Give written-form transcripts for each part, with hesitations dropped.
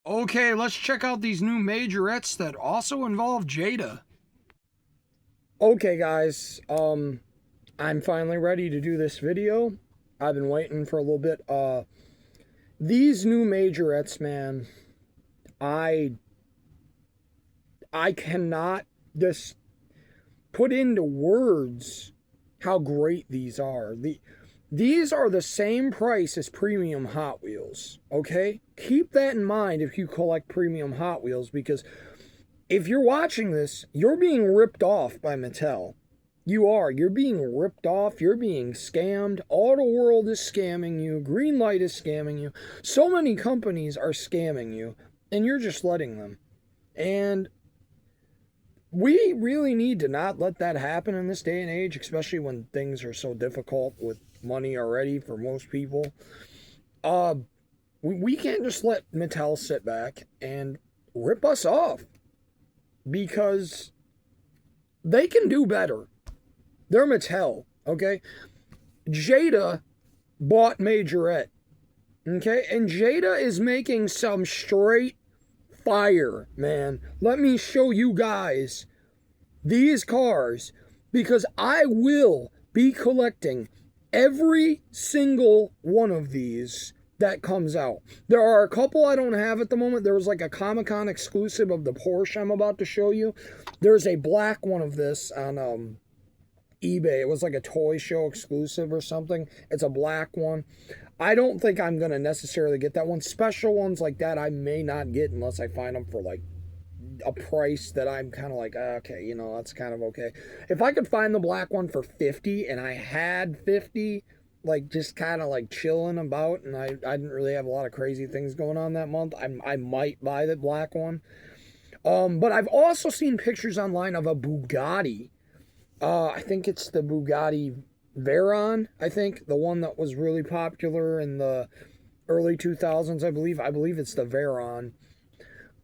Okay, let's check out these new majorettes that also involve Jada. Okay guys, I'm finally ready to do this video. I've been waiting for a little bit. These new majorettes, man, I cannot just put into words how great these are. These are the same price as premium Hot Wheels, okay? Keep that in mind if you collect premium Hot Wheels, because if you're watching this, you're being ripped off by Mattel. You are. You're being ripped off. You're being scammed. Auto World is scamming you. Greenlight is scamming you. So many companies are scamming you, and you're just letting them. And we really need to not let that happen in this day and age, especially when things are so difficult with money already for most people. We can't just let Mattel sit back and rip us off, because they can do better. They're Mattel, okay? Jada bought Majorette, okay? And Jada is making some straight fire, man. Let me show you guys these cars, because I will be collecting every single one of these that comes out. There are a couple I don't have at the moment. There was like a Comic-Con exclusive of the Porsche I'm about to show you. There's a black one of this on eBay. It was like a toy show exclusive or something. It's a black one. I don't think I'm going to necessarily get that one. Special ones like that I may not get unless I find them for like a price that I'm kind of like, okay, you know, that's kind of okay. If I could find the black one for 50 and I had 50, like just kind of like chilling about, and I didn't really have a lot of crazy things going on that month, I might buy the black one. But I've also seen pictures online of a Bugatti. I think it's the Bugatti Veyron, I think, the one that was really popular in the early 2000s, I believe. I believe it's the Veyron.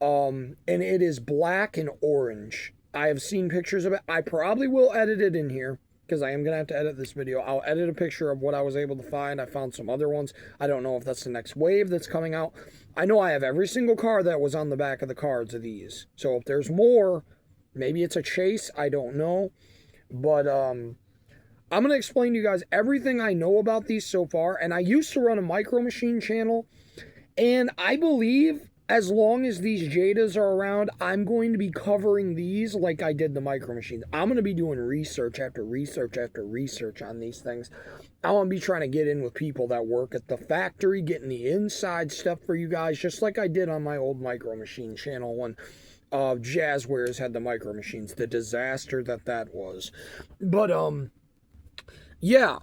And it is black and orange. I have seen pictures of it. I probably will edit it in here, because I am going to have to edit this video. I'll edit a picture of what I was able to find. I found some other ones. I don't know if that's the next wave that's coming out. I know I have every single car that was on the back of the cards of these. So if there's more, maybe it's a chase. I don't know. But I'm going to explain to you guys everything I know about these so far. And I used to run a Micro Machine channel, and I believe as long as these Jadas are around, I'm going to be covering these like I did the Micro Machines. I'm going to be doing research after research after research on these things. I want to be trying to get in with people that work at the factory, getting the inside stuff for you guys, just like I did on my old Micro Machine channel when Jazzwares had the Micro Machines. The disaster that was. But, yeah,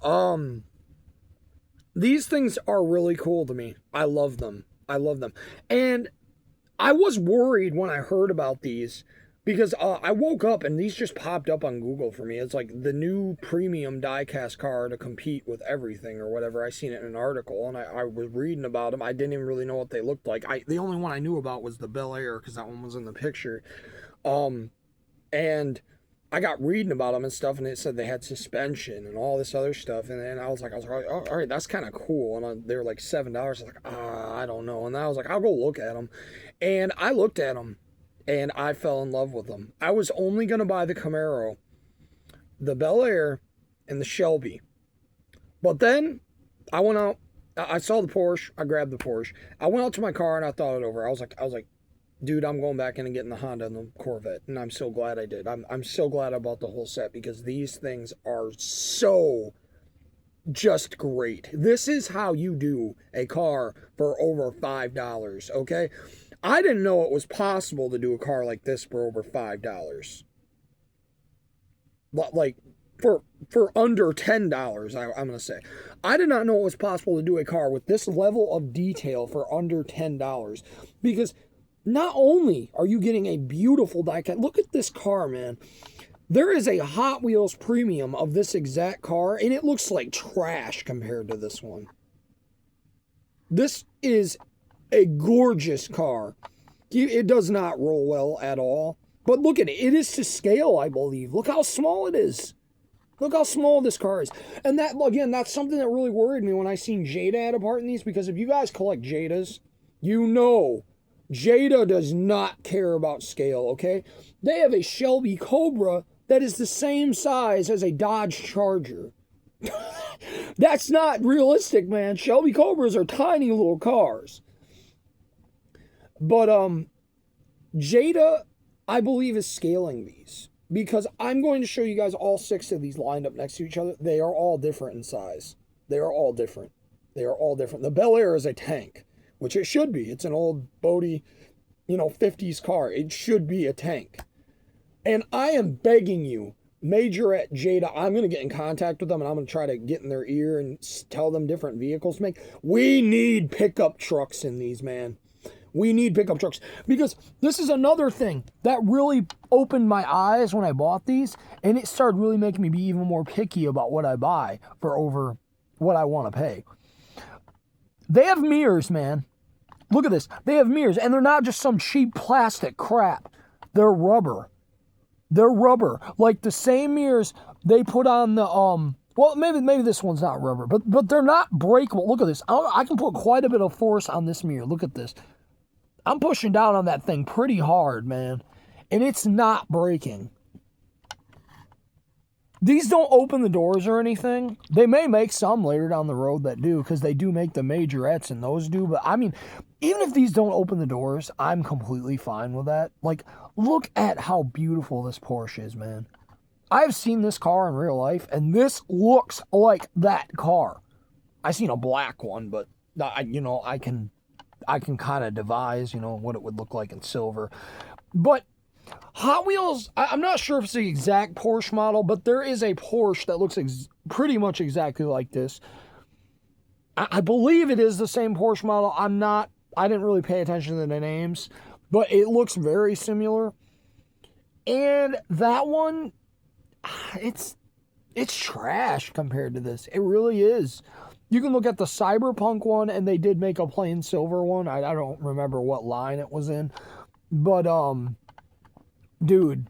these things are really cool to me. I love them. I love them. And I was worried when I heard about these, because I woke up and these just popped up on Google for me. It's like the new premium diecast car to compete with everything or whatever. I seen it in an article, and I was reading about them. I didn't even really know what they looked like. The only one I knew about was the Bel Air, because that one was in the picture. And I got reading about them and stuff, and it said they had suspension and all this other stuff. And then I was like, oh, all right, that's kind of cool. And they were like $7. I was like, I don't know. And I was like, I'll go look at them. And I looked at them, and I fell in love with them. I was only going to buy the Camaro, the Bel Air, and the Shelby. But then I went out. I saw the Porsche. I grabbed the Porsche. I went out to my car, and I thought it over. I was like, dude, I'm going back in and getting the Honda and the Corvette, and I'm so glad I did. I'm so glad I bought the whole set, because these things are so just great. This is how you do a car for over $5, okay? I didn't know it was possible to do a car like this for over $5. Like, for under $10, I'm going to say. I did not know it was possible to do a car with this level of detail for under $10, because not only are you getting a beautiful diecast, look at this car, man. There is a Hot Wheels premium of this exact car, and it looks like trash compared to this one. This is a gorgeous car. It does not roll well at all. But look at it. It is to scale, I believe. Look how small it is. Look how small this car is. And that, again, that's something that really worried me when I seen Jada had a part in these, because if you guys collect Jadas, you know Jada does not care about scale, okay? They have a Shelby Cobra that is the same size as a Dodge Charger. That's not realistic, man. Shelby Cobras are tiny little cars. But Jada, I believe, is scaling these. Because I'm going to show you guys all 6 of these lined up next to each other. They are all different in size. They are all different. They are all different. The Bel Air is a tank, which it should be. It's an old boaty, 50s car. It should be a tank. And I am begging you, Majorette Jada, I'm going to get in contact with them and I'm going to try to get in their ear and tell them different vehicles to make. We need pickup trucks in these, man. We need pickup trucks, because this is another thing that really opened my eyes when I bought these, and it started really making me be even more picky about what I buy for over what I want to pay. They have mirrors, man. Look at this. They have mirrors, and they're not just some cheap plastic crap. They're rubber. They're rubber. Like the same mirrors they put on the, well, maybe this one's not rubber, but they're not breakable. Look at this. I can put quite a bit of force on this mirror. Look at this. I'm pushing down on that thing pretty hard, man. And it's not breaking. These don't open the doors or anything. They may make some later down the road that do, because they do make the majorettes and those do. But I mean, even if these don't open the doors, I'm completely fine with that. Like, look at how beautiful this Porsche is, man. I've seen this car in real life, and this looks like that car. I've seen a black one, but I can kind of devise, what it would look like in silver. But Hot Wheels, I'm not sure if it's the exact Porsche model, but there is a Porsche that looks pretty much exactly like this. I believe it is the same Porsche model. I didn't really pay attention to the names, but it looks very similar. And that one, it's trash compared to this. It really is. You can look at the Cyberpunk one, and they did make a plain silver one. I don't remember what line it was in. But, dude,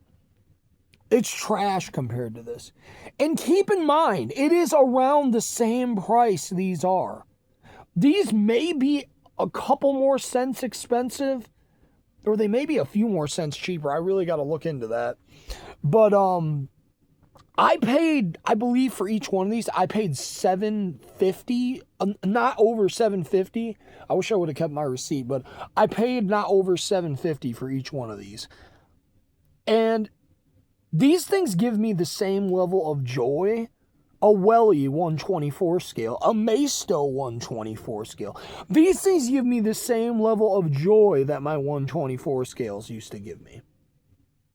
it's trash compared to this. And keep in mind, it is around the same price these are. These may be a couple more cents expensive, or they may be a few more cents cheaper. I really got to look into that. But, I paid, I believe for each one of these, I paid $750, not over $750. I wish I would have kept my receipt, but I paid not over $750 for each one of these. And these things give me the same level of joy. A Welly 124 scale, a Maisto 124 scale. These things give me the same level of joy that my 124 scales used to give me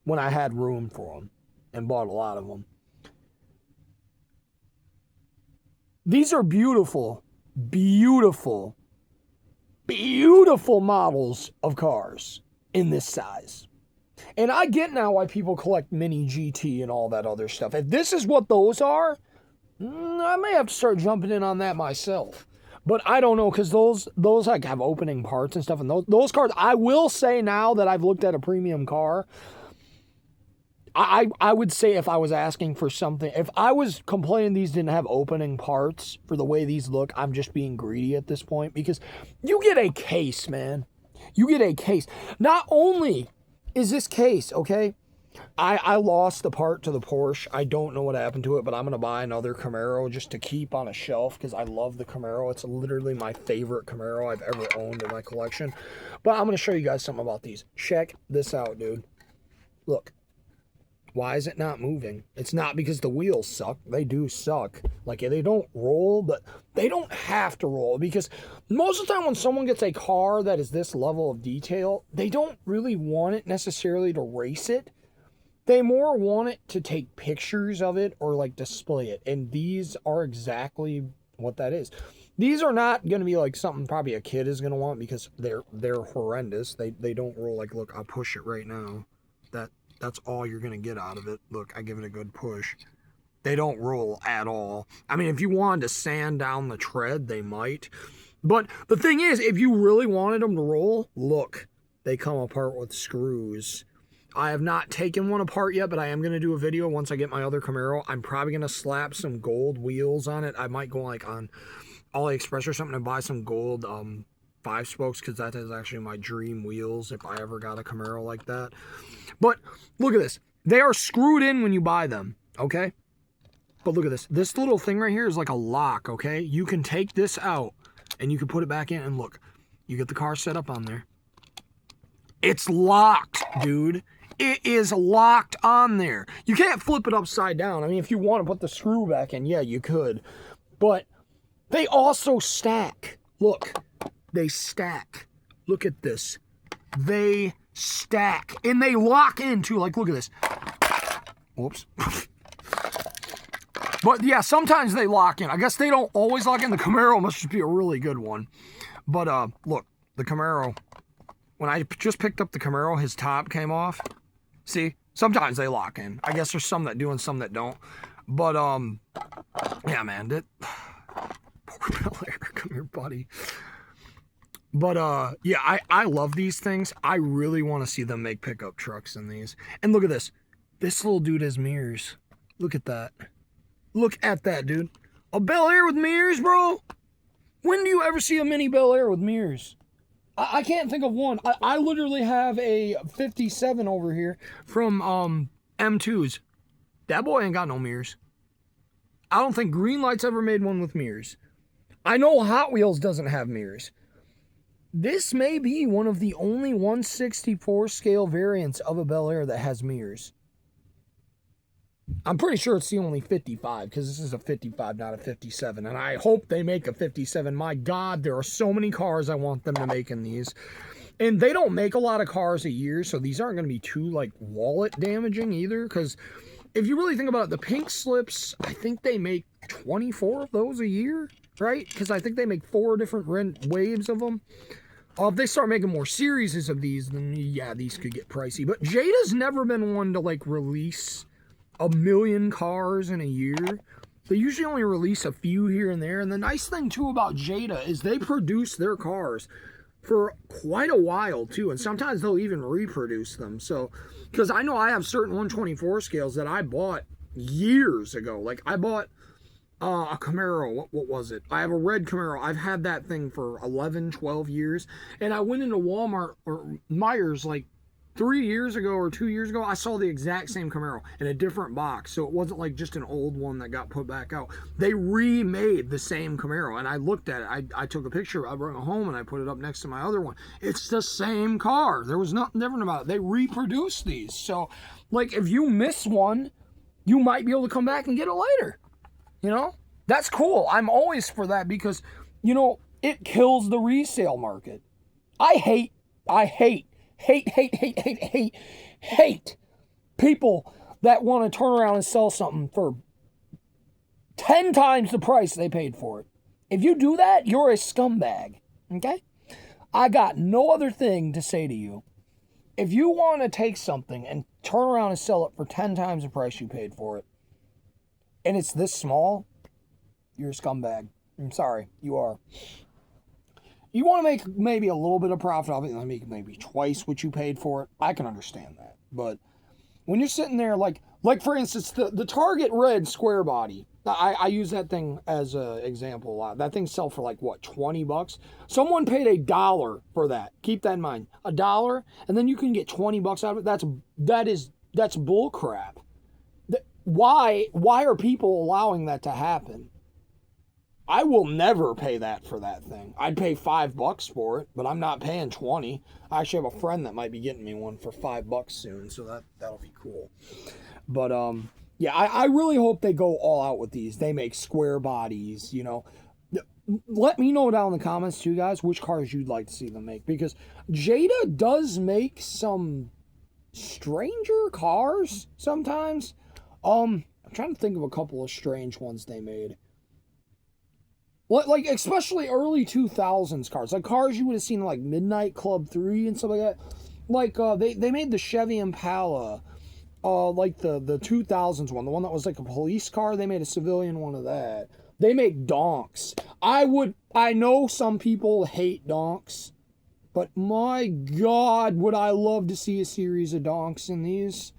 when I had room for them and bought a lot of them. These are beautiful, beautiful, beautiful models of cars in this size. And I get now why people collect Mini GT and all that other stuff. If this is what those are, I may have to start jumping in on that myself. But I don't know, because those like have opening parts and stuff. And those cars, I will say now that I've looked at a premium car, I would say if I was asking for something, if I was complaining these didn't have opening parts for the way these look, I'm just being greedy at this point, because you get a case, man. You get a case. Not only is this case, okay, I lost the part to the Porsche. I don't know what happened to it, but I'm going to buy another Camaro just to keep on a shelf, because I love the Camaro. It's literally my favorite Camaro I've ever owned in my collection. But I'm going to show you guys something about these. Check this out, dude. Look. Why is it not moving? It's not because the wheels suck. They do suck. Like, they don't roll, but they don't have to roll, because most of the time when someone gets a car that is this level of detail, they don't really want it necessarily to race it. They more want it to take pictures of it or like display it. And these are exactly what that is. These are not going to be like something probably a kid is going to want, because they're horrendous. They don't roll. Like, look, I'll push it right now. That's all you're going to get out of it. Look, I give it a good push. They don't roll at all. I mean, if you wanted to sand down the tread, they might. But the thing is, if you really wanted them to roll, look, they come apart with screws. I have not taken one apart yet, but I am going to do a video once I get my other Camaro. I'm probably going to slap some gold wheels on it. I might go like on AliExpress or something and buy some gold 5 spokes because that is actually my dream wheels if I ever got a Camaro like that. But look at this. They are screwed in when you buy them, okay? But look at this. This little thing right here is like a lock, okay? You can take this out and you can put it back in and look. You get the car set up on there. It's locked, dude. It is locked on there. You can't flip it upside down. I mean, if you want to put the screw back in, yeah, you could. But they also stack. Look, they stack. Look at this. They stack. And they lock in too. Like, look at this. Whoops. But yeah, sometimes they lock in. I guess they don't always lock in. The Camaro must just be a really good one. But look, the Camaro. When I just picked up the Camaro, his top came off. See, sometimes they lock in. I guess there's some that do and some that don't. But yeah, man, poor Bel Air. Come here, buddy. But yeah, I love these things. I really want to see them make pickup trucks in these. And look at this. This little dude has mirrors. Look at that. Look at that, dude. A Bel Air with mirrors, bro? When do you ever see a mini Bel Air with mirrors? I can't think of one. I literally have a 57 over here from M2s. That boy ain't got no mirrors. I don't think Greenlight's ever made one with mirrors. I know Hot Wheels doesn't have mirrors. This may be one of the only 1/64 scale variants of a Bel Air that has mirrors. I'm pretty sure it's the only 55 because this is a 55, not a 57. And I hope they make a 57. My God, there are so many cars I want them to make in these. And they don't make a lot of cars a year, so these aren't going to be too, like, wallet damaging either. Because if you really think about it, the pink slips, I think they make 24 of those a year, right? Because I think they make 4 different waves of them. If they start making more series of these, then yeah, these could get pricey. But Jada's never been one to, like, release a million cars in a year. They usually only release a few here and there. And the nice thing too about Jada is they produce their cars for quite a while too. And sometimes they'll even reproduce them. So, because I know I have certain 124 scales that I bought years ago. Like I bought a Camaro. What was it? I have a red Camaro. I've had that thing for 11, 12 years. And I went into Walmart or Myers like 3 years ago or 2 years ago, I saw the exact same Camaro in a different box. So it wasn't like just an old one that got put back out. They remade the same Camaro. And I looked at it. I took a picture. I brought it home and I put it up next to my other one. It's the same car. There was nothing different about it. They reproduced these. So, like, if you miss one, you might be able to come back and get it later. You know? That's cool. I'm always for that because, you know, it kills the resale market. I hate people that want to turn around and sell something for 10 times the price they paid for it. If you do that, you're a scumbag. Okay? I got no other thing to say to you. If you want to take something and turn around and sell it for 10 times the price you paid for it, and it's this small, you're a scumbag. I'm sorry, you are. You want to make maybe a little bit of profit off it, make maybe twice what you paid for it. I can understand that. But when you're sitting there, like for instance, the Target Red square body, I use that thing as an example a lot. That thing sells for like, what, $20? Someone paid $1 for that. Keep that in mind. $1, and then you can get $20 out of it. That's bull crap. Why are people allowing that to happen? I will never pay that for that thing. I'd pay $5 for it, but I'm not paying 20. I actually have a friend that might be getting me one for $5 soon, so that'll be cool. But yeah, I really hope they go all out with these. They make square bodies, you know. Let me know down in the comments too, guys, which cars you'd like to see them make, because Jada does make some stranger cars sometimes. I'm trying to think of a couple of strange ones they made. Like, especially early 2000s cars. Like, cars you would have seen in, like, Midnight Club 3 and stuff like that. Like, they made the Chevy Impala, like, the 2000s one. The one that was, like, a police car. They made a civilian one of that. They make donks. I know some people hate donks. But, my God, would I love to see a series of donks in these.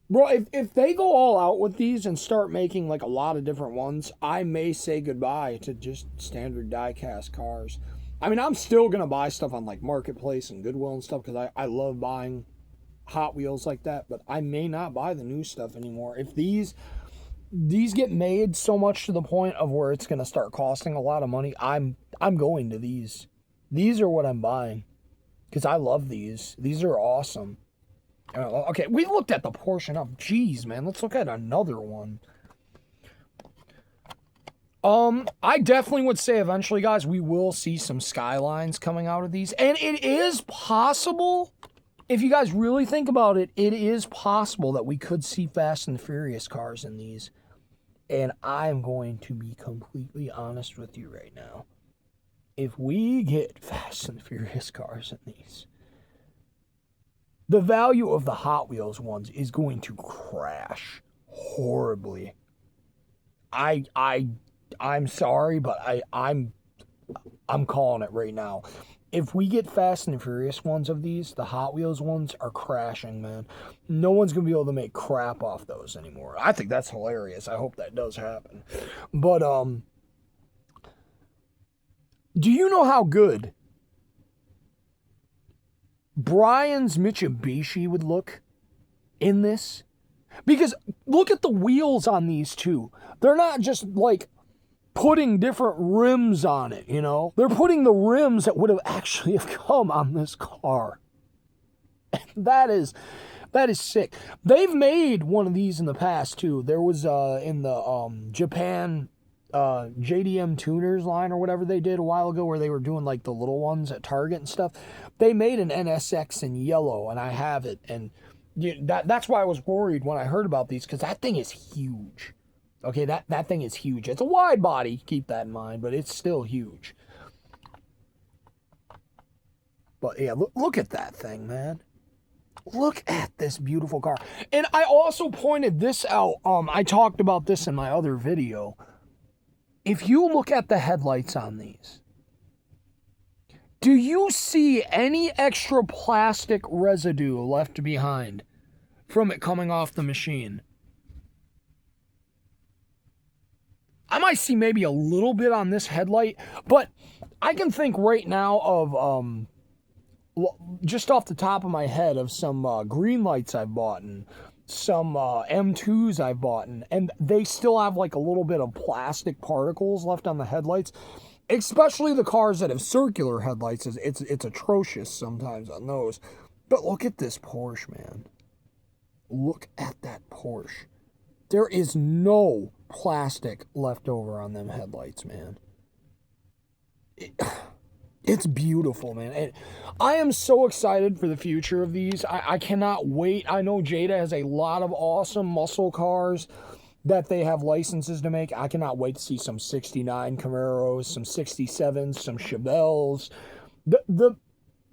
Bro, if they go all out with these and start making like a lot of different ones, I may say goodbye to just standard die-cast cars. I mean, I'm still going to buy stuff on like Marketplace and Goodwill and stuff because I love buying Hot Wheels like that, but I may not buy the new stuff anymore. If these get made so much to the point of where it's going to start costing a lot of money, I'm going to these. These are what I'm buying because I love these. These are awesome. Okay, we looked at the Porsche enough. Jeez, man, let's look at another one. I definitely would say eventually, guys, we will see some Skylines coming out of these. And it is possible, if you guys really think about it, it is possible that we could see Fast and Furious cars in these. And I'm going to be completely honest with you right now. If we get Fast and Furious cars in these, the value of the Hot Wheels ones is going to crash horribly. I'm sorry, but I'm calling it right now. If we get Fast and Furious ones of these, the Hot Wheels ones are crashing, man. No one's going to be able to make crap off those anymore. I think that's hilarious. I hope that does happen. But, do you know how good Brian's Mitsubishi would look in this? Because look at the wheels on these two. They're not just like putting different rims on it, you know? They're putting the rims that would have actually have come on this car. That is sick. They've made one of these in the past too. There was in the Japan JDM tuners line or whatever they did a while ago, where they were doing like the little ones at Target and stuff. They made an NSX in yellow, and I have it, and that's why I was worried when I heard about these, because that thing is huge. Okay, that thing is huge. It's a wide body, keep that in mind, but it's still huge. But yeah, look at that thing, man. Look at this beautiful car. And I also pointed this out. I talked about this in my other video. If you look at the headlights on these, do you see any extra plastic residue left behind from it coming off the machine? I might see maybe a little bit on this headlight, but I can think right now of, just off the top of my head, of some green lights I've bought and some M2s I've bought, and they still have like a little bit of plastic particles left on the headlights. Especially the cars that have circular headlights, it's atrocious sometimes on those. But look at this Porsche, man. Look at that Porsche. There is no plastic left over on them headlights, man. It's beautiful, man. And I am so excited for the future of these. I cannot wait. I know Jada has a lot of awesome muscle cars that they have licenses to make. I cannot wait to see some 69 Camaros, some 67s, some Chevelles.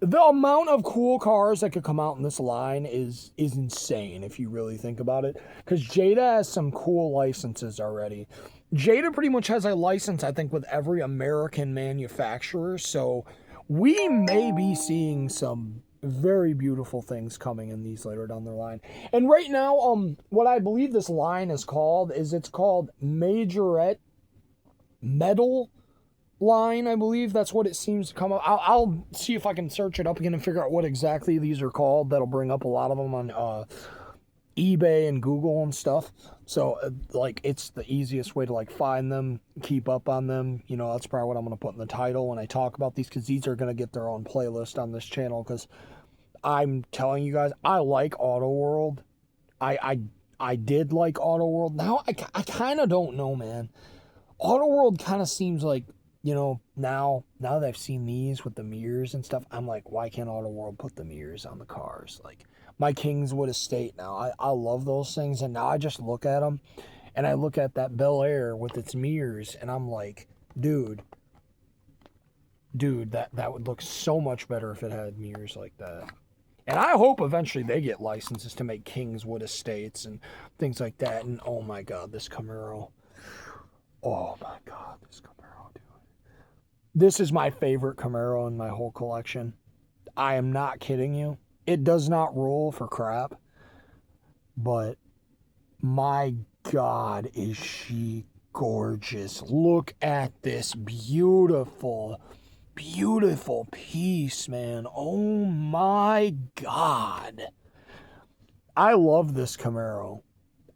The amount of cool cars that could come out in this line is insane if you really think about it. Because Jada has some cool licenses already. Jada pretty much has a license, I think, with every American manufacturer. So we may be seeing some very beautiful things coming in these later down the line. And right now, what I believe this line is called it's called Majorette Metal line. I believe that's what it seems to come up. I'll see if I can search it up again and figure out what exactly these are called. That'll bring up a lot of them on eBay and Google and stuff. So like, it's the easiest way to like find them, keep up on them. You know, that's probably what I'm going to put in the title when I talk about these, because these are going to get their own playlist on this channel. Because I'm telling you guys, I like Auto World. I did like Auto World. Now I kind of don't know, man. Auto World kind of seems like, you know, now that I've seen these with the mirrors and stuff, I'm like, why can't Auto World put the mirrors on the cars? Like my Kingswood Estate now, I love those things, and now I just look at them, and I look at that Bel Air with its mirrors, and I'm like, dude, that would look so much better if it had mirrors like that. And I hope eventually they get licenses to make Kingswood Estates and things like that. And oh my God, this Camaro. Oh my God, this Camaro, dude. This is my favorite Camaro in my whole collection. I am not kidding you. It does not roll for crap. But my God, is she gorgeous. Look at this beautiful beautiful piece, man. Oh my God. I love this Camaro.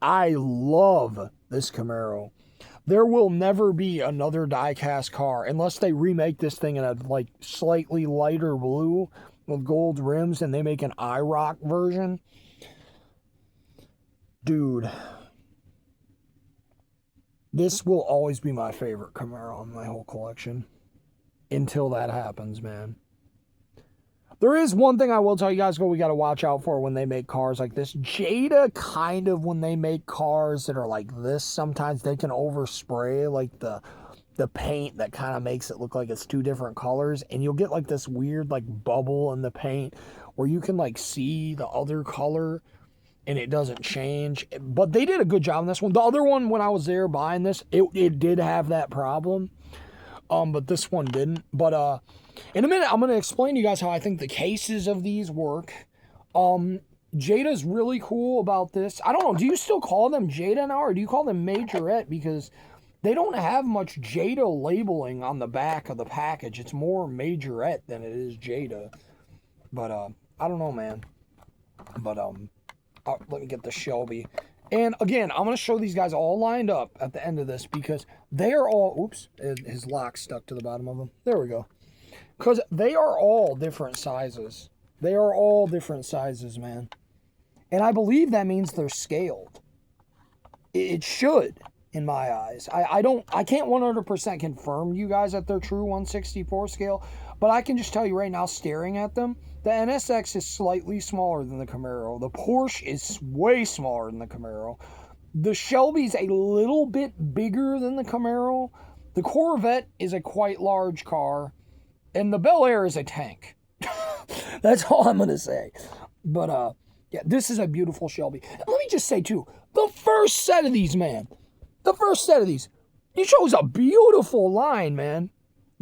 I love this Camaro. There will never be another die-cast car unless they remake this thing in a like slightly lighter blue with gold rims and they make an IROC version. Dude, this will always be my favorite Camaro in my whole collection until that happens, man. There is one thing I will tell you guys we got to watch out for when they make cars like this. Jada kind of, when they make cars that are like this, sometimes they can overspray like the paint that kind of makes it look like it's two different colors. And you'll get like this weird like bubble in the paint where you can like see the other color and it doesn't change. But they did a good job on this one. The other one, when I was there buying this, it did have that problem. But this one didn't. But in a minute, I'm going to explain to you guys how I think the cases of these work. Jada's really cool about this. I don't know, do you still call them Jada now, or do you call them majorette? Because they don't have much Jada labeling on the back of the package. It's more majorette than it is Jada. But I don't know, man. But let me get the Shelby. And again, I'm going to show these guys all lined up at the end of this because they are all... Oops, his lock stuck to the bottom of them. There we go. Because they are all different sizes. They are all different sizes, man. And I believe that means they're scaled. It should, in my eyes. I can't 100% confirm you guys that they're true 1/64 scale, but I can just tell you right now, staring at them, the NSX is slightly smaller than the Camaro. The Porsche is way smaller than the Camaro. The Shelby's a little bit bigger than the Camaro. The Corvette is a quite large car. And the Bel Air is a tank. That's all I'm going to say. But, yeah, this is a beautiful Shelby. And let me just say, too, the first set of these, man. The first set of these. You chose a beautiful line, man.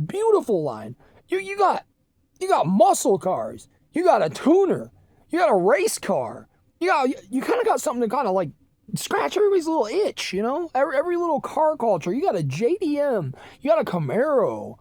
Beautiful line. You got muscle cars. You got a tuner. You got a race car. You kind of got something to kind of, like, scratch everybody's little itch, you know? Every little car culture. You got a JDM. You got a Camaro.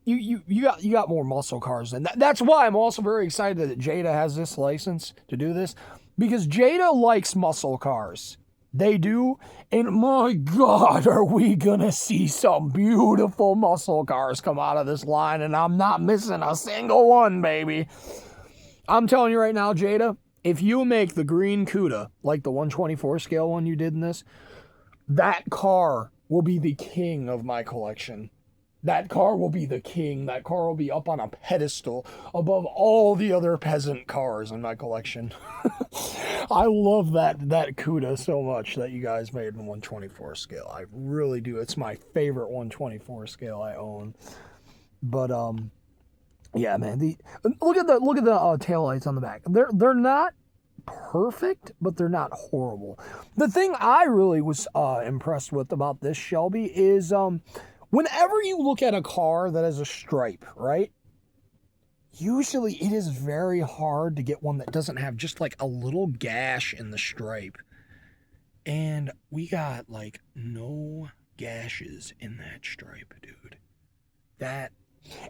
You got more muscle cars than that. That's why I'm also very excited that Jada has this license to do this, because Jada likes muscle cars. They do, and my God, are we gonna see some beautiful muscle cars come out of this line, and I'm not missing a single one, baby. I'm telling you right now, Jada, if you make the green Cuda, like the 1/24 scale one you did in this, that car will be the king of my collection. That car will be the king. That car will be up on a pedestal above all the other peasant cars in my collection. I love that Cuda so much that you guys made in 1/24 scale. I really do. It's my favorite 1/24 scale I own. But yeah, man. Look at the taillights on the back. They're not perfect, but they're not horrible. The thing I really was impressed with about this Shelby is whenever you look at a car that has a stripe, right? Usually it is very hard to get one that doesn't have just like a little gash in the stripe. And we got like no gashes in that stripe, dude.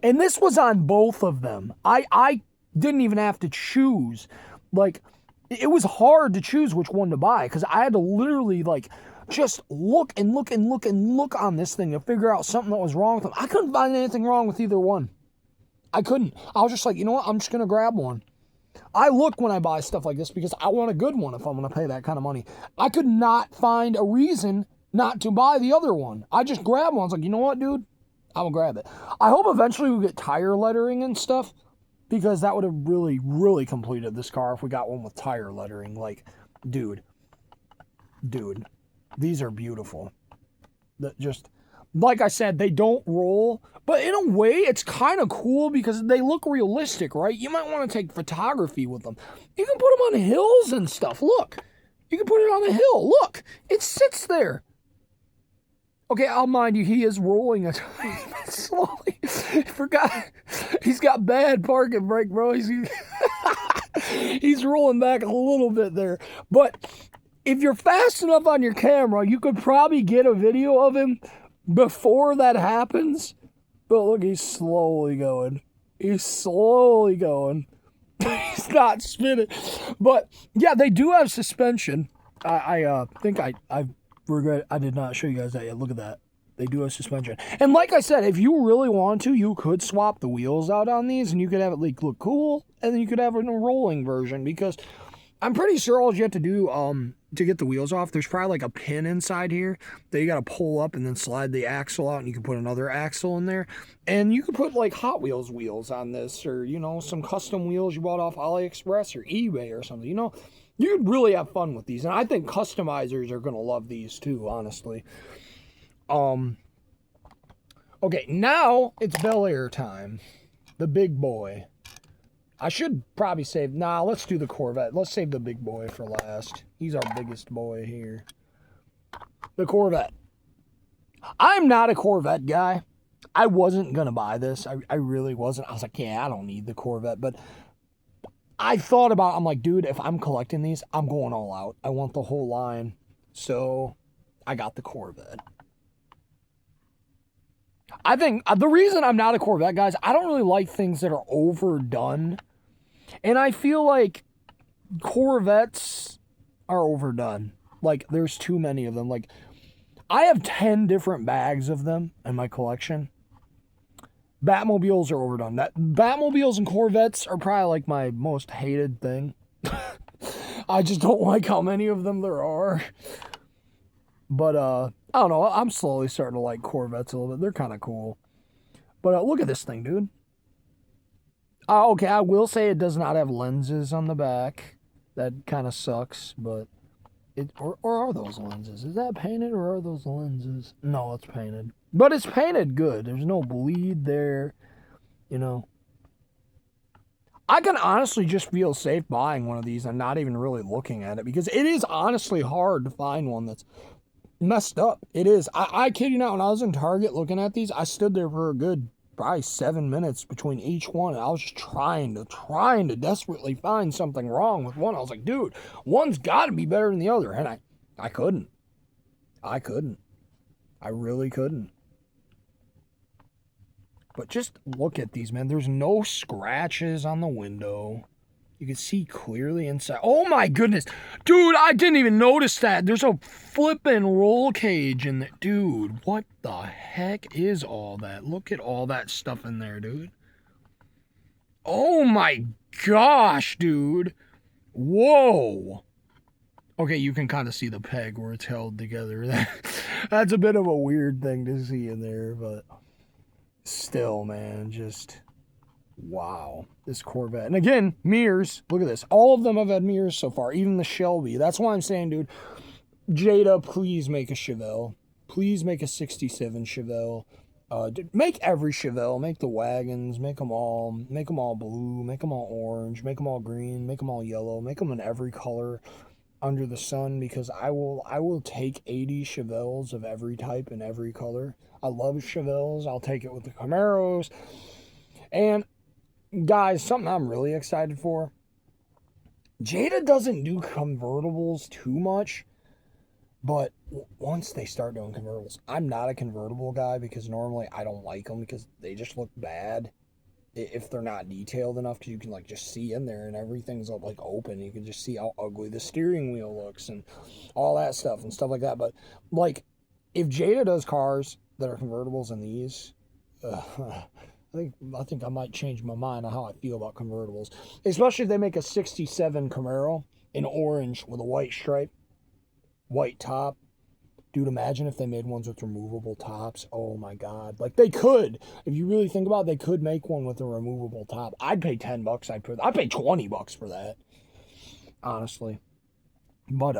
And this was on both of them. I didn't even have to choose. Like, it was hard to choose which one to buy because I had to literally like just look and look and look and look on this thing to figure out something that was wrong with them. I couldn't find anything wrong with either one. I couldn't. I was just like, you know what? I'm just going to grab one. I look when I buy stuff like this because I want a good one if I'm going to pay that kind of money. I could not find a reason not to buy the other one. I just grabbed one. I was like, you know what, dude? I'm going to grab it. I hope eventually we get tire lettering and stuff because that would have really, really completed this car if we got one with tire lettering. Like, dude. These are beautiful. Just, like I said, they don't roll. But in a way, it's kind of cool because they look realistic, right? You might want to take photography with them. You can put them on hills and stuff. Look. You can put it on a hill. Look. It sits there. Okay, I'll mind you, he is rolling a tiny bit slowly. I forgot. He's got bad parking brake, bro. He's rolling back a little bit there. But if you're fast enough on your camera, you could probably get a video of him before that happens. But look, he's slowly going. He's slowly going. He's not spinning. But, yeah, they do have suspension. I think I regret I did not show you guys that yet. Look at that. They do have suspension. And like I said, if you really want to, you could swap the wheels out on these, and you could have it like look cool, and then you could have a rolling version, because I'm pretty sure all you have to do to get the wheels off, there's probably like a pin inside here that you got to pull up and then slide the axle out, and you can put another axle in there. And you could put like Hot Wheels wheels on this, or, you know, some custom wheels you bought off AliExpress or eBay or something. You know, you'd really have fun with these. And I think customizers are going to love these too, honestly. Okay, now it's Bel Air time. The big boy. I should probably save... Nah, let's do the Corvette. Let's save the big boy for last. He's our biggest boy here. The Corvette. I'm not a Corvette guy. I wasn't going to buy this. I really wasn't. I was like, yeah, I don't need the Corvette. But I thought about... I'm like, dude, if I'm collecting these, I'm going all out. I want the whole line. So, I got the Corvette. I think the reason I'm not a Corvette, guys, I don't really like things that are overdone. And I feel like Corvettes are overdone. Like, there's too many of them. Like, I have 10 different bags of them in my collection. Batmobiles are overdone. Batmobiles and Corvettes are probably like my most hated thing. I just don't like how many of them there are. But, I don't know. I'm slowly starting to like Corvettes a little bit. They're kind of cool. But look at this thing, dude. Okay, I will say it does not have lenses on the back. That kind of sucks, but... Or are those lenses? Is that painted or are those lenses? No, it's painted. But it's painted good. There's no bleed there, you know. I can honestly just feel safe buying one of these and not even really looking at it, because it is honestly hard to find one that's messed up. It is. I kid you not, when I was in Target looking at these, I stood there for a good probably 7 minutes between each one, and I was just trying to desperately find something wrong with one. I was like, dude, one's got to be better than the other, and I couldn't. I really couldn't. But just look at these, man. There's no scratches on the window. You can see clearly inside. Oh my goodness. Dude, I didn't even notice that. There's a flippin' roll cage in there. Dude, what the heck is all that? Look at all that stuff in there, dude. Oh my gosh, dude. Whoa. Okay, you can kind of see the peg where it's held together. That's a bit of a weird thing to see in there, but still, man, just... wow, this Corvette. And again, mirrors. Look at this. All of them have had mirrors so far, even the Shelby. That's why I'm saying, dude, Jada, please make a Chevelle. Please make a 67 Chevelle. Make every Chevelle. Make the wagons. Make them all blue. Make them all orange. Make them all green. Make them all yellow. Make them in every color under the sun, because I will take 80 Chevelles of every type and every color. I love Chevelles. I'll take it with the Camaros. And guys, something I'm really excited for. Jada doesn't do convertibles too much, but once they start doing convertibles, I'm not a convertible guy, because normally I don't like them because they just look bad if they're not detailed enough, because you can like just see in there and everything's like open. You can just see how ugly the steering wheel looks and all that stuff and stuff like that. But like, if Jada does cars that are convertibles in these, I think I might change my mind on how I feel about convertibles. Especially if they make a 67 Camaro in orange with a white stripe, white top. Dude, imagine if they made ones with removable tops. Oh my God. Like, they could. If you really think about it, they could make one with a removable top. I'd pay $10. I'd pay $20 for that. Honestly. But,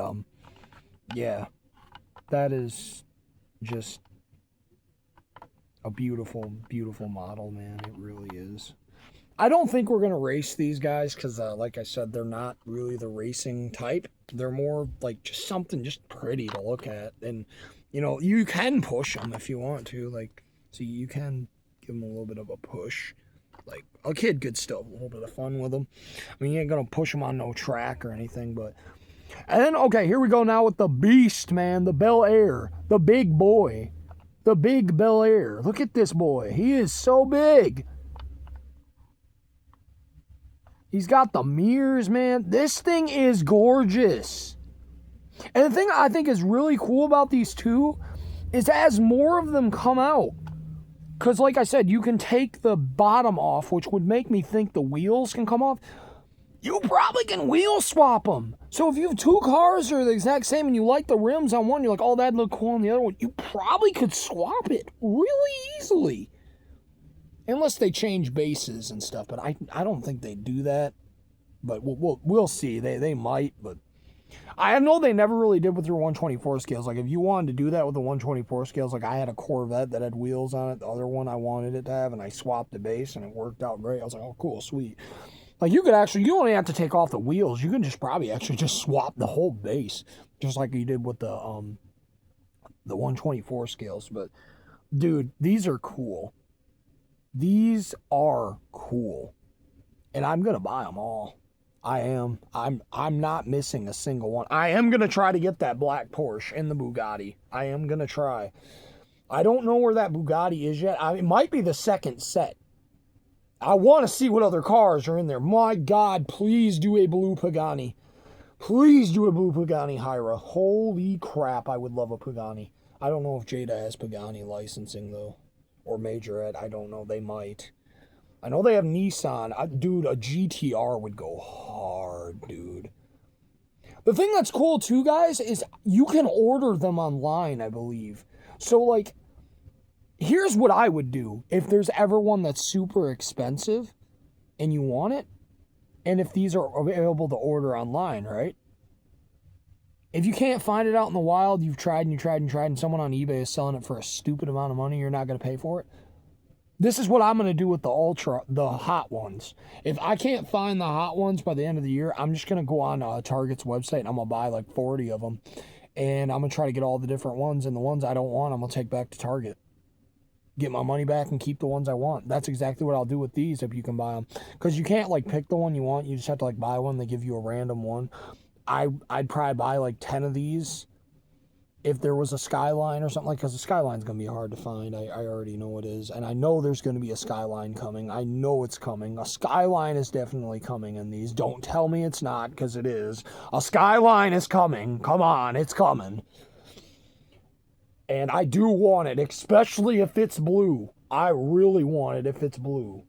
yeah. That is just a beautiful, beautiful model, man. It really is. I don't think we're going to race these guys because, like I said, they're not really the racing type. They're more like just something just pretty to look at. And, you know, you can push them if you want to. Like, so you can give them a little bit of a push. Like, a kid could still have a little bit of fun with them. I mean, you ain't going to push them on no track or anything, but... And then, okay, here we go now with the beast, man. The Bel Air. The big boy. the big Bel Air. Look at this boy. He is so big. He's got the mirrors, man. This thing is gorgeous. And the thing I think is really cool about these two is as more of them come out, because like I said, you can take the bottom off, which would make me think the wheels can come off. You probably can wheel swap them. So if you have two cars that are the exact same and you like the rims on one, you're like, oh, that'd look cool on the other one, you probably could swap it really easily. Unless they change bases and stuff, but I don't think they do that. But we'll see. They might, but I know they never really did with your 124 scales. Like, if you wanted to do that with the 124 scales, like I had a Corvette that had wheels on it. The other one I wanted it to have, and I swapped the base, and it worked out great. I was like, oh, cool, sweet. Like, you only have to take off the wheels. You can just probably actually just swap the whole base, just like you did with the 124 scales. But, dude, these are cool. These are cool. And I'm going to buy them all. I am. I'm not missing a single one. I am going to try to get that black Porsche and the Bugatti. I am going to try. I don't know where that Bugatti is yet. It might be the second set. I want to see what other cars are in there. My God, please do a blue Pagani. Please do a blue Pagani Hyra. Holy crap, I would love a Pagani. I don't know if Jada has Pagani licensing, though. Or Majorette, I don't know. They might. I know they have Nissan. Dude, a GTR would go hard, dude. The thing that's cool, too, guys, is you can order them online, I believe. So, like, here's what I would do if there's ever one that's super expensive and you want it, and if these are available to order online, right? If you can't find it out in the wild, you've tried and you tried and tried, and someone on eBay is selling it for a stupid amount of money, you're not going to pay for it. This is what I'm going to do with the hot ones. If I can't find the hot ones by the end of the year, I'm just going to go on Target's website and I'm going to buy like 40 of them. And I'm going to try to get all the different ones. And the ones I don't want, I'm going to take back to Target. Get my money back and keep the ones I want. That's exactly what I'll do with these if you can buy them. Because you can't like pick the one you want. You just have to like buy one. They give you a random one. I'd probably buy like 10 of these. If there was a Skyline or something, like, because the Skyline's going to be hard to find. I already know it is. And I know there's going to be a Skyline coming. I know it's coming. A Skyline is definitely coming in these. Don't tell me it's not, because it is. A Skyline is coming. Come on, it's coming. And I do want it, especially if it's blue. I really want it if it's blue.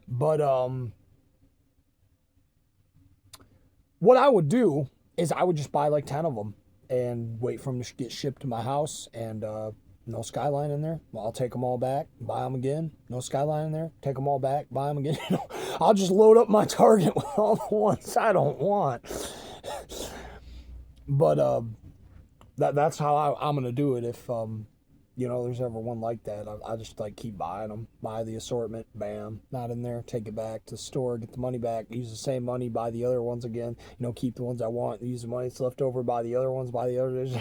But, what I would do is I would just buy like 10 of them. And wait for them to get shipped to my house, and no Skyline in there. Well, I'll take them all back, buy them again. No Skyline in there, take them all back, buy them again. I'll just load up my Target with all the ones I don't want. But that's how I'm gonna do it. If there's ever one like that, I just like keep buying them, buy the assortment, bam, not in there, take it back to the store, get the money back, use the same money, buy the other ones again, keep the ones I want, use the money that's left over, buy the other ones, buy the others.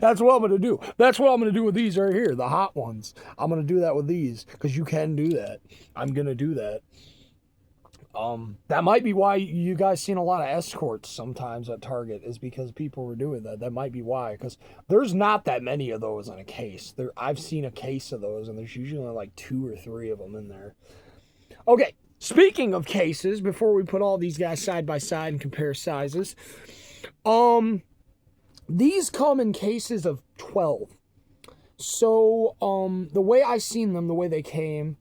That's what I'm going to do. That's what I'm going to do with these right here, the hot ones. I'm going to do that with these, because you can do that. I'm going to do that. That might be why you guys seen a lot of escorts sometimes at Target, is because people were doing that. That might be why, because there's not that many of those in a case. I've seen a case of those, and there's usually like 2 or 3 of them in there. Okay, speaking of cases, before we put all these guys side by side and compare sizes, these come in cases of 12. So, the way I seen them, the way they came,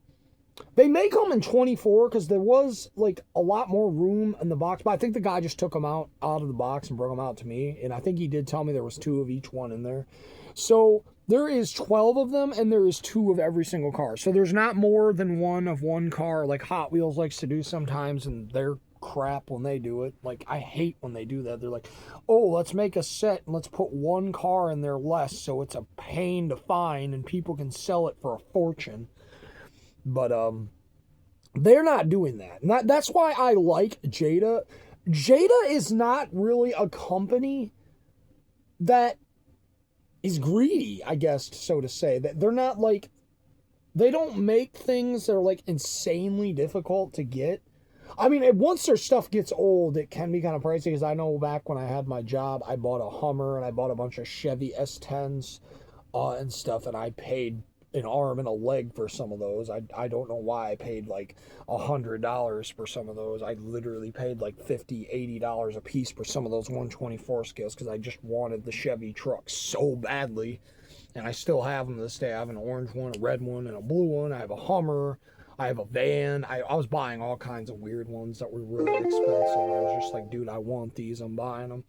they may come in 24 because there was like a lot more room in the box, but I think the guy just took them out of the box and brought them out to me, and I think he did tell me there was 2 of each one in there. So there is 12 of them, and there is 2 of every single car. So there's not more than one of one car, like Hot Wheels likes to do sometimes, and they're crap when they do it. Like, I hate when they do that. They're like, oh, let's make a set and let's put one car in there less so it's a pain to find and people can sell it for a fortune. But they're not doing that. And that's why I like Jada. Jada is not really a company that is greedy, I guess, so to say. That they're not like, they don't make things that are like insanely difficult to get. I mean, once their stuff gets old, it can be kind of pricey, because I know back when I had my job, I bought a Hummer and I bought a bunch of Chevy S10s. and stuff, and I paid an arm and a leg for some of those. I don't know why I paid like $100 for some of those. I literally paid like $50, $80 a piece for some of those 124 scales because I just wanted the Chevy truck so badly. And I still have them to this day. I have an orange one, a red one, and a blue one. I have a Hummer. I have a van. I was buying all kinds of weird ones that were really expensive. I was just like, dude, I want these. I'm buying them.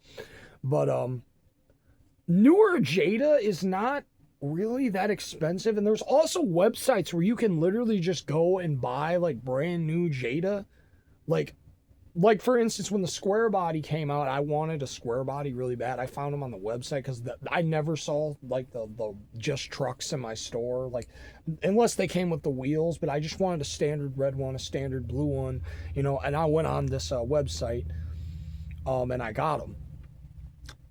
But newer Jada is not really that expensive, and there's also websites where you can literally just go and buy like brand new Jada, like for instance when the square body came out. I wanted a square body really bad. I found them on the website because I never saw like the just trucks in my store, like unless they came with the wheels. But I just wanted a standard red one, a standard blue one, and I went on this website, and I got them.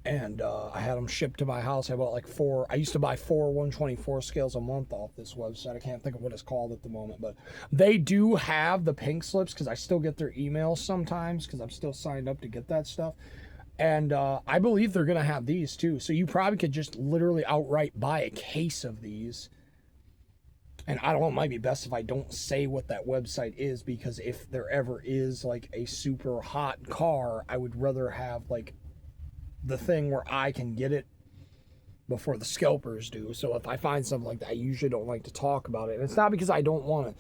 And I had them shipped to my house. I bought like 4. I used to buy 4 124 scales a month off this website. I can't think of what it's called at the moment, but they do have the pink slips because I still get their emails sometimes because I'm still signed up to get that stuff. And I believe they're going to have these too. So you probably could just literally outright buy a case of these. And I don't know, it might be best if I don't say what that website is, because if there ever is like a super hot car, I would rather have like the thing where I can get it before the scalpers do. So if I find something like that, I usually don't like to talk about it. And it's not because I don't want to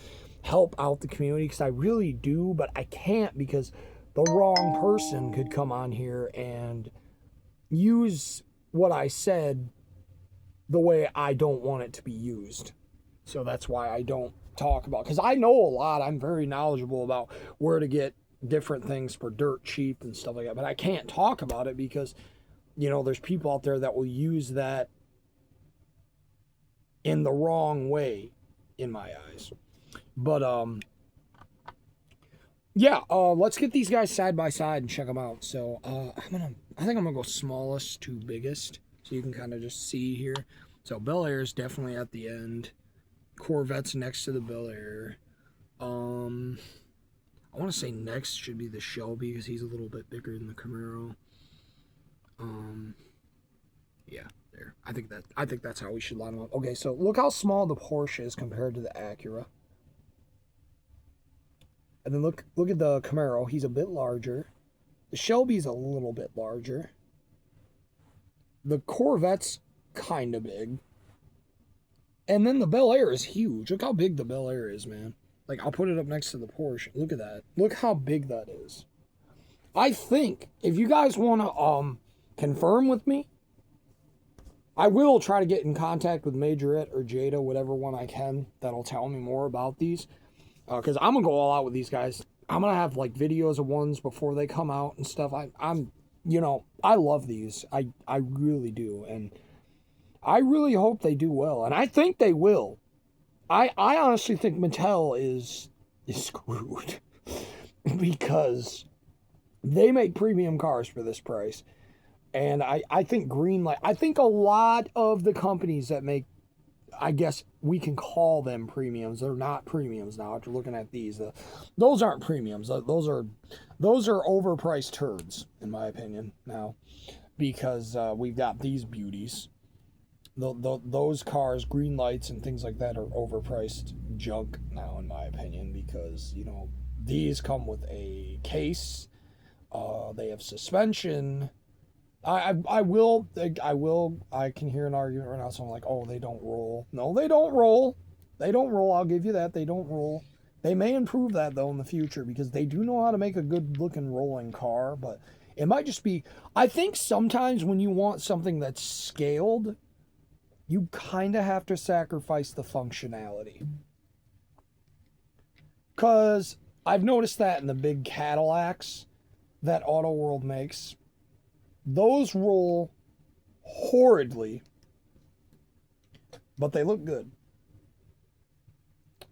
help out the community, because I really do, but I can't because the wrong person could come on here and use what I said the way I don't want it to be used. So that's why I don't talk about, because I know a lot. I'm very knowledgeable about where to get different things for dirt cheap and stuff like that, but I can't talk about it because there's people out there that will use that in the wrong way, in my eyes. But yeah, let's get these guys side by side and check them out. So I think I'm gonna go smallest to biggest, so you can kind of just see here. So Bel Air is definitely at the end. Corvette's next to the Bel Air. I want to say next should be the Shelby because he's a little bit bigger than the Camaro. Yeah, there. I think that's how we should line them up. Okay, so look how small the Porsche is compared to the Acura. And then look at the Camaro. He's a bit larger. The Shelby's a little bit larger. The Corvette's kind of big. And then the Bel Air is huge. Look how big the Bel Air is, man. Like, I'll put it up next to the Porsche. Look at that. Look how big that is. I think if you guys want to confirm with me, I will try to get in contact with Majorette or Jada, whatever one I can, that'll tell me more about these. Because I'm going to go all out with these guys. I'm going to have, like, videos of ones before they come out and stuff. I love these. I really do. And I really hope they do well. And I think they will. I honestly think Mattel is screwed. Because they make premium cars for this price. And I think Greenlight, I think a lot of the companies that make, I guess we can call them premiums. They're not premiums now after looking at these. Those aren't premiums. Those are overpriced turds, in my opinion, now. Because we've got these beauties. Those cars, Greenlights and things like that, are overpriced junk now, in my opinion. Because, these come with a case. They have suspension. I can hear an argument right now. Someone like, oh, they don't roll. No, they don't roll. They don't roll. I'll give you that. They don't roll. They may improve that, though, in the future, because they do know how to make a good-looking rolling car, but it might just be... I think sometimes when you want something that's scaled, you kind of have to sacrifice the functionality. Because I've noticed that in the big Cadillacs that Auto World makes. Those roll horridly, but they look good.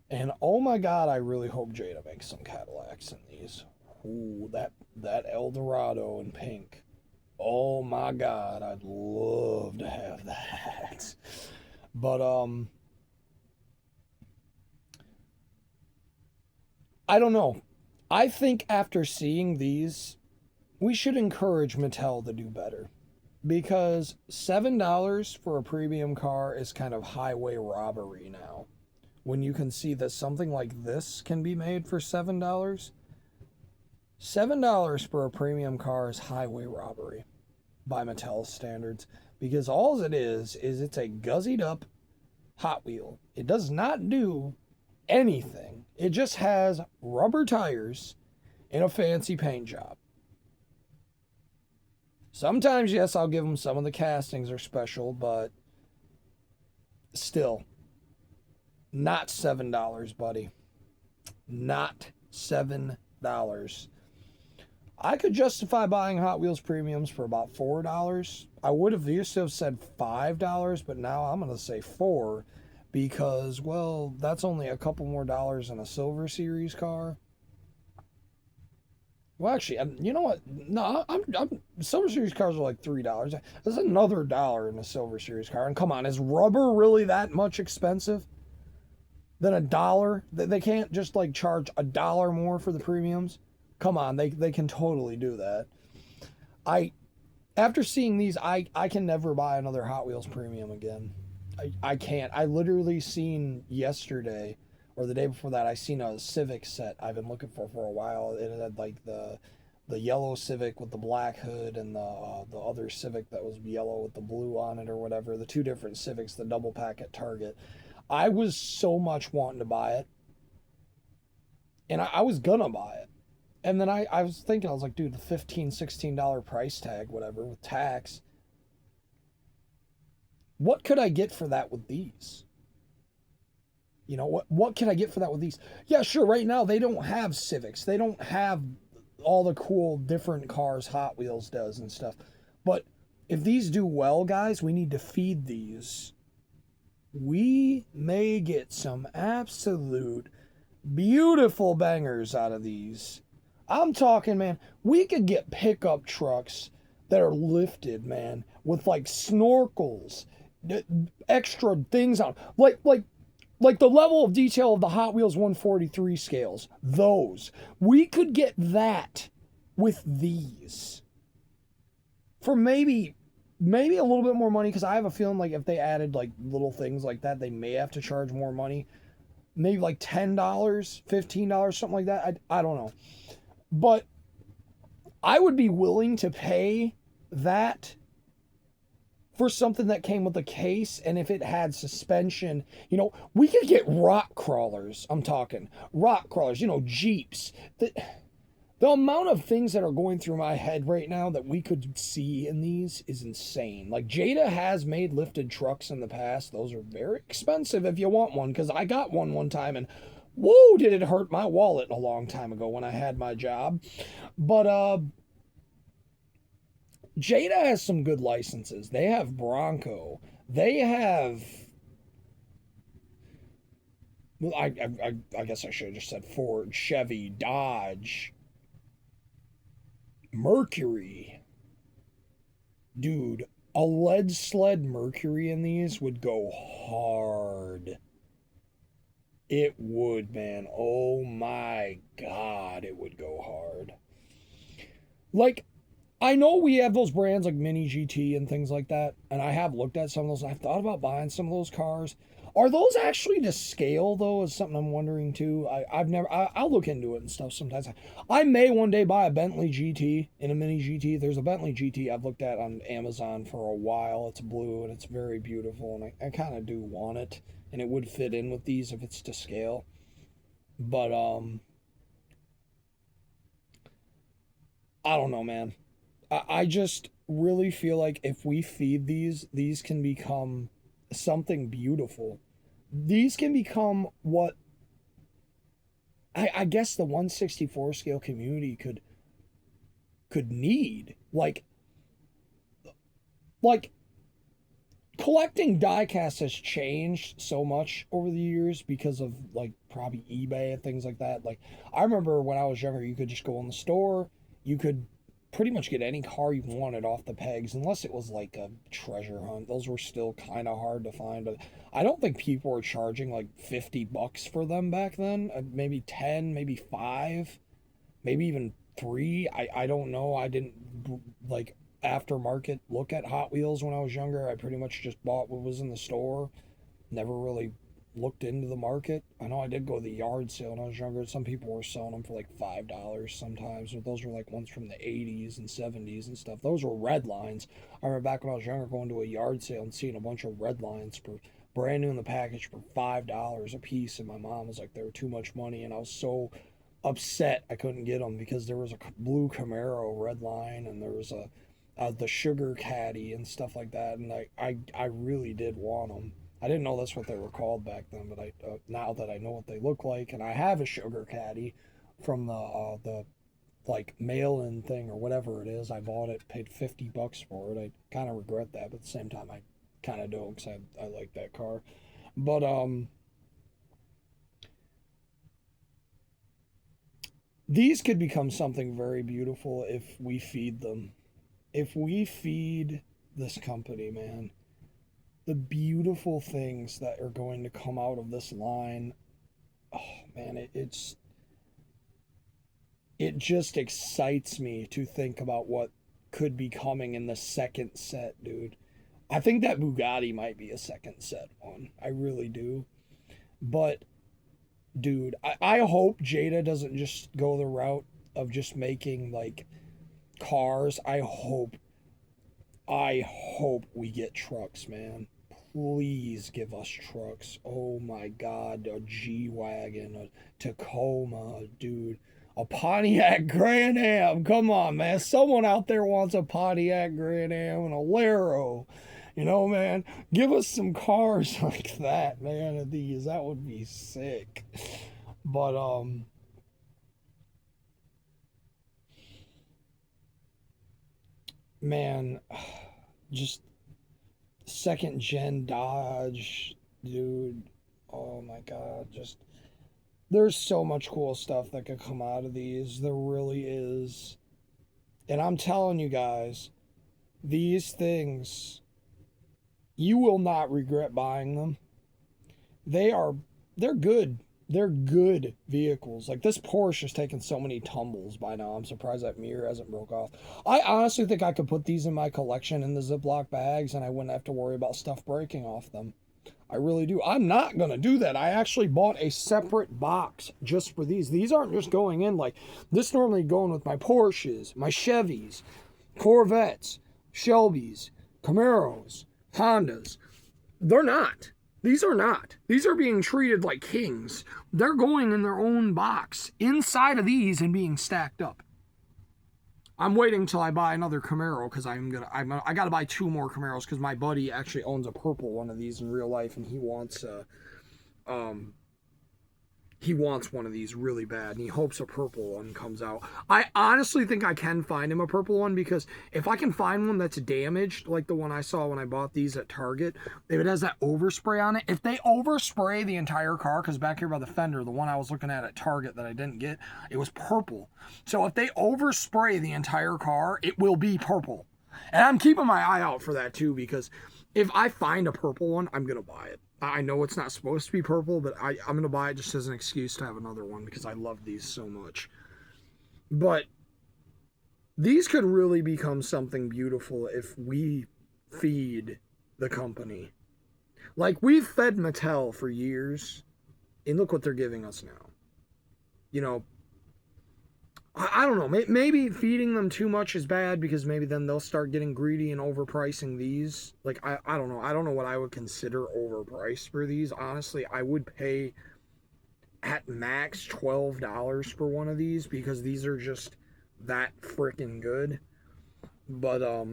And oh my God, I really hope Jada makes some Cadillacs in these. Ooh, that Eldorado in pink. Oh my God, I'd love to have that. But I don't know. I think after seeing these, we should encourage Mattel to do better. because $7 for a premium car is kind of highway robbery now. When you can see that something like this can be made for $7, $7 for a premium car is highway robbery by Mattel standards, because all it is it's a guzzied up Hot Wheel. It does not do anything. It just has rubber tires and a fancy paint job. Sometimes, yes, I'll give them some of the castings are special, but still, not $7, buddy. Not $7. I could justify buying Hot Wheels premiums for about $4. I would have used to have said $5, but now I'm going to say $4 because, well, that's only a couple more dollars in a Silver Series car. Well, actually, you know what? No, I'm Silver Series cars are like $3. There's another dollar in a Silver Series car. And come on, is rubber really that much expensive than $1? They can't just like charge $1 more for the premiums. Come on, they can totally do that. After seeing these, I can never buy another Hot Wheels premium again. I can't. I literally seen yesterday or the day before that, I seen a Civic set I've been looking for a while. It had like the yellow Civic with the black hood and the other Civic that was yellow with the blue on it or whatever. The two different Civics, the double pack at Target. I was so much wanting to buy it, and I was gonna buy it. And then I was thinking, I was like, dude, the $15, $16 price tag, whatever, with tax. What could I get for that with these? You know, what can I get for that with these? Yeah, sure, right now they don't have Civics. They don't have all the cool different cars Hot Wheels does and stuff. But if these do well, guys, we need to feed these. We may get some absolute beautiful bangers out of these. I'm talking, man, we could get pickup trucks that are lifted, man, with like snorkels, extra things on, like the level of detail of the Hot Wheels 143 scales. Those. We could get that with these for maybe a little bit more money, because I have a feeling like if they added like little things like that, they may have to charge more money. Maybe like $10, $15, something like that. I don't know. But I would be willing to pay that for something that came with a case, and if it had suspension, you know, we could get rock crawlers. I'm talking rock crawlers, you know, Jeeps. The amount of things that are going through my head right now that we could see in these is insane. Like, Jada has made lifted trucks in the past. Those are very expensive if you want one, because I got one time, and whoa, did it hurt my wallet a long time ago when I had my job. But Jada has some good licenses. They have Bronco. They have, well, I guess I should have just said Ford, Chevy, Dodge, Mercury. Dude, a lead sled Mercury in these would go hard. It would, man. Oh my God, it would go hard. Like, I know we have those brands like Mini GT and things like that, and I have looked at some of those. I've thought about buying some of those cars. Are those actually to scale, though, is something I'm wondering, too. I'll look into it and stuff sometimes. I may one day buy a Bentley GT in a Mini GT. There's a Bentley GT I've looked at on Amazon for a while. It's blue, and it's very beautiful, and I kind of do want it, and it would fit in with these if it's to scale. But, I don't know, man. I just really feel like if we feed these can become something beautiful. These can become what I guess the 1/64 scale community could need. Like collecting diecast has changed so much over the years because of like probably eBay and things like that. Like, I remember when I was younger, you could just go in the store, you could pretty much get any car you wanted off the pegs, unless it was like a treasure hunt. Those were still kind of hard to find, but I don't think people were charging like $50 for them back then. Maybe 10, maybe 5, maybe even 3. I don't know. I didn't like. aftermarket look at Hot Wheels when I was younger. I pretty much just bought what was in the store. Never really looked into the market. I know I did go to the yard sale when I was younger. Some people were selling them for like $5 sometimes. But those were like ones from the 80s and 70s and stuff. Those were red lines. I remember back when I was younger going to a yard sale and seeing a bunch of red lines for brand new in the package for $5 a piece. And my mom was like, they were too much money. And I was so upset I couldn't get them because there was a blue Camaro red line and there was the sugar caddy and stuff like that. And I really did want them. I didn't know that's what they were called back then, but now that I know what they look like, and I have a sugar caddy from the like mail-in thing or whatever it is. I bought it, paid $50 for it. I kind of regret that, but at the same time, I kind of don't because I like that car. But these could become something very beautiful if we feed them. If we feed this company, man, the beautiful things that are going to come out of this line, oh man, it just excites me to think about what could be coming in the second set, dude. I think that Bugatti might be a second set one. I really do. But dude, I hope Jada doesn't just go the route of just making like cars. I hope we get trucks, man. Please give us trucks. Oh my God, a G-Wagon, a Tacoma, dude. A Pontiac Grand Am. Come on, man. Someone out there wants a Pontiac Grand Am and a Laro. You know, man. Give us some cars like that, man, of these. That would be sick. But, man, just second gen Dodge, dude. Oh my God, just there's so much cool stuff that could come out of these. There really is. And I'm telling you guys, these things, you will not regret buying them. They're good. They're good vehicles. Like this Porsche has taken so many tumbles by now. I'm surprised that mirror hasn't broke off. I honestly think I could put these in my collection in the Ziploc bags and I wouldn't have to worry about stuff breaking off them. I really do. I'm not going to do that. I actually bought a separate box just for these. These aren't just going in like this normally going with my Porsches, my Chevys, Corvettes, Shelbys, Camaros, Hondas. They're not. These are not. These are being treated like kings. They're going in their own box inside of these and being stacked up. I'm waiting till I buy another Camaro because I got to buy 2 more Camaros because my buddy actually owns a purple one of these in real life and he wants one of these really bad and he hopes a purple one comes out. I honestly think I can find him a purple one because if I can find one that's damaged, like the one I saw when I bought these at Target, if it has that overspray on it, if they overspray the entire car, because back here by the fender, the one I was looking at Target that I didn't get, it was purple. So if they overspray the entire car, it will be purple. And I'm keeping my eye out for that too because if I find a purple one, I'm going to buy it. I know it's not supposed to be purple, but I'm going to buy it just as an excuse to have another one because I love these so much. But these could really become something beautiful if we feed the company. Like, we've fed Mattel for years, and look what they're giving us now. You know, I don't know. Maybe feeding them too much is bad because maybe then they'll start getting greedy and overpricing these. Like, I don't know. I don't know what I would consider overpriced for these. Honestly, I would pay at max $12 for one of these because these are just that freaking good. But, I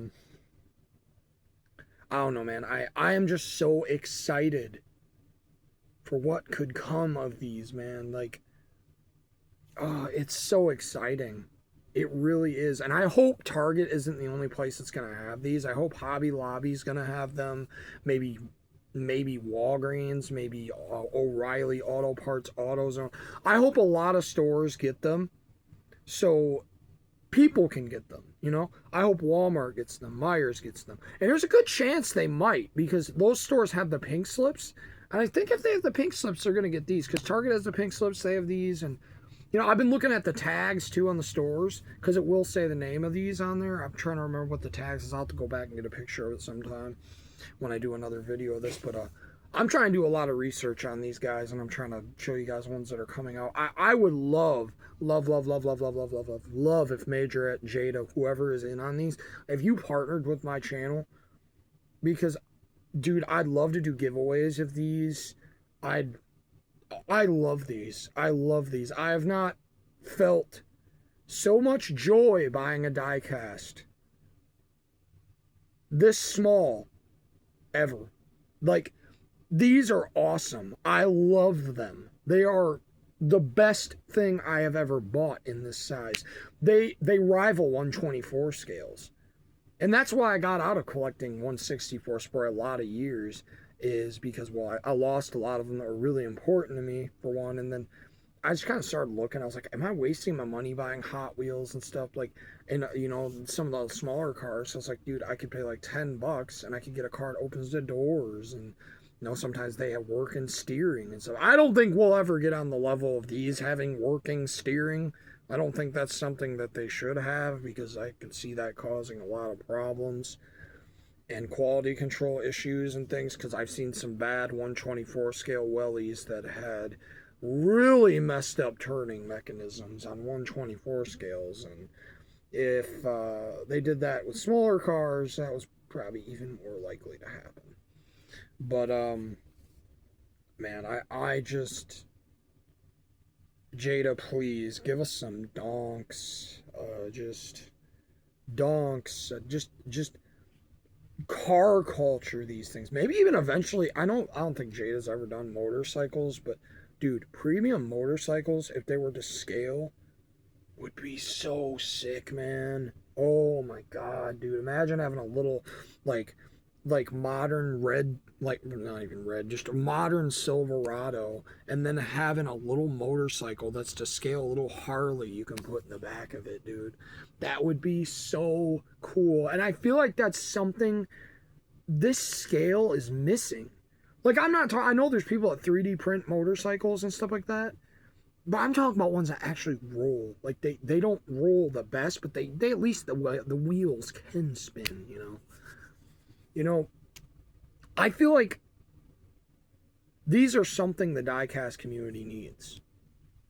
don't know, man. I am just so excited for what could come of these, man. Like, oh, it's so exciting. It really is. And I hope Target isn't the only place that's going to have these. I hope Hobby Lobby's going to have them. Maybe Walgreens, maybe O'Reilly Auto Parts, AutoZone. I hope a lot of stores get them so people can get them, you know? I hope Walmart gets them, Myers gets them. And there's a good chance they might because those stores have the pink slips. And I think if they have the pink slips, they're going to get these because Target has the pink slips, they have these, and I've been looking at the tags too on the stores because it will say the name of these on there. I'm trying to remember what the tags is. I'll have to go back and get a picture of it sometime when I do another video of this. But I'm trying to do a lot of research on these guys, and I'm trying to show you guys ones that are coming out. I would love if Majorette, Jada, whoever is in on these, if you partnered with my channel, because, dude, I'd love to do giveaways of these. I love these. I love these. I have not felt so much joy buying a diecast this small ever. Like, these are awesome. I love them. They are the best thing I have ever bought in this size. They rival 124 scales. And that's why I got out of collecting 164s for a lot of years, is because, well, I lost a lot of them that were really important to me, for one, and then I just kind of started looking. I was like, am I wasting my money buying Hot Wheels and stuff? Like, and, some of the smaller cars. So I was like, dude, I could pay like $10 and I could get a car that opens the doors, and, sometimes they have working steering and stuff. I don't think we'll ever get on the level of these having working steering. I don't think that's something that they should have, because I could see that causing a lot of problems and quality control issues and things, because I've seen some bad 124 scale wellies that had really messed up turning mechanisms on 124 scales, and if they did that with smaller cars, that was probably even more likely to happen. But man, I just, Jada, please give us some donks, just car culture these things. Maybe even eventually, I don't think Jada's ever done motorcycles, but dude, premium motorcycles, if they were to scale, would be so sick, man. Oh my god, dude. Imagine having a little like modern red, like not even red, just a modern Silverado, and then having a little motorcycle that's to scale, a little Harley you can put in the back of it, dude. That would be so cool. And I feel like that's something this scale is missing. Like, I'm not talking, I know there's people that 3D print motorcycles and stuff like that, but I'm talking about ones that actually roll. Like, they don't roll the best, but they at least the wheels can spin, I feel like these are something the diecast community needs.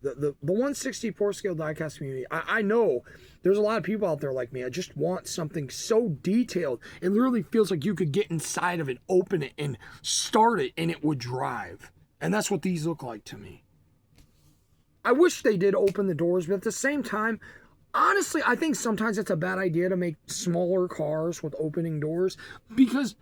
The 164 scale diecast community, I know there's a lot of people out there like me. I just want something so detailed. It literally feels like you could get inside of it, open it, and start it, and it would drive. And that's what these look like to me. I wish they did open the doors, but at the same time, honestly, I think sometimes it's a bad idea to make smaller cars with opening doors, because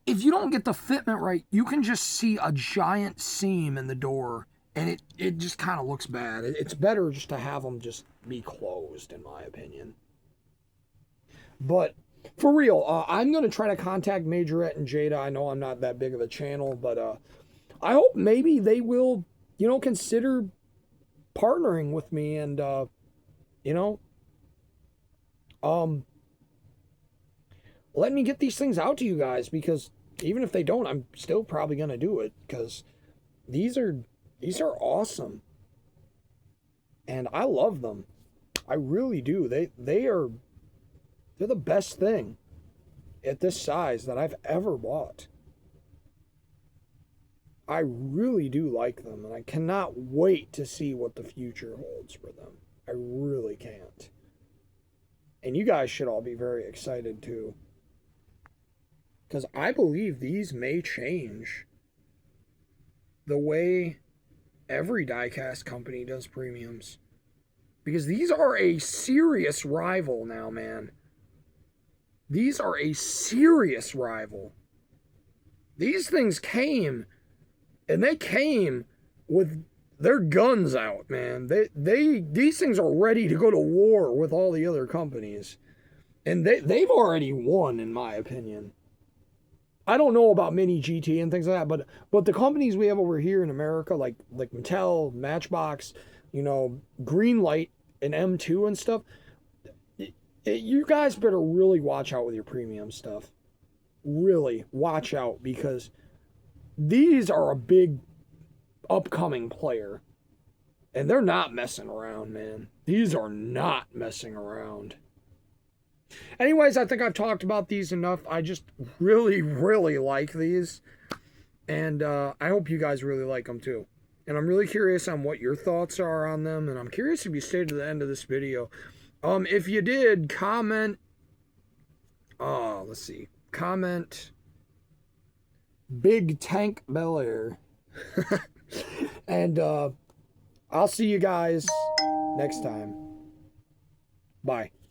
if you don't get the fitment right, you can just see a giant seam in the door, and it just kind of looks bad. It's better just to have them just be closed, in my opinion. But for real, I'm going to try to contact Majorette and Jada. I know I'm not that big of a channel, but I hope maybe they will, consider partnering with me, and, let me get these things out to you guys, because even if they don't, I'm still probably going to do it, because these are awesome. And I love them. I really do. They're the best thing at this size that I've ever bought. I really do like them, and I cannot wait to see what the future holds for them. I really can't. And you guys should all be very excited too, because I believe these may change the way every diecast company does premiums, because these are a serious rival now, man. These are a serious rival. These things came, and they came with their guns out, man. These things are ready to go to war with all the other companies, and they've already won, in my opinion. I don't know about Mini GT and things like that, but the companies we have over here in America, like Mattel, Matchbox, Greenlight, and M2 and stuff, you guys better really watch out with your premium stuff. Really watch out, because these are a big upcoming player. And they're not messing around, man. These are not messing around. Anyways, I think I've talked about these enough. I just really, really like these. And I hope you guys really like them too. And I'm really curious on what your thoughts are on them. And I'm curious if you stayed to the end of this video. If you did, comment. Let's see. Comment Big Tank Bel Air. And I'll see you guys next time. Bye.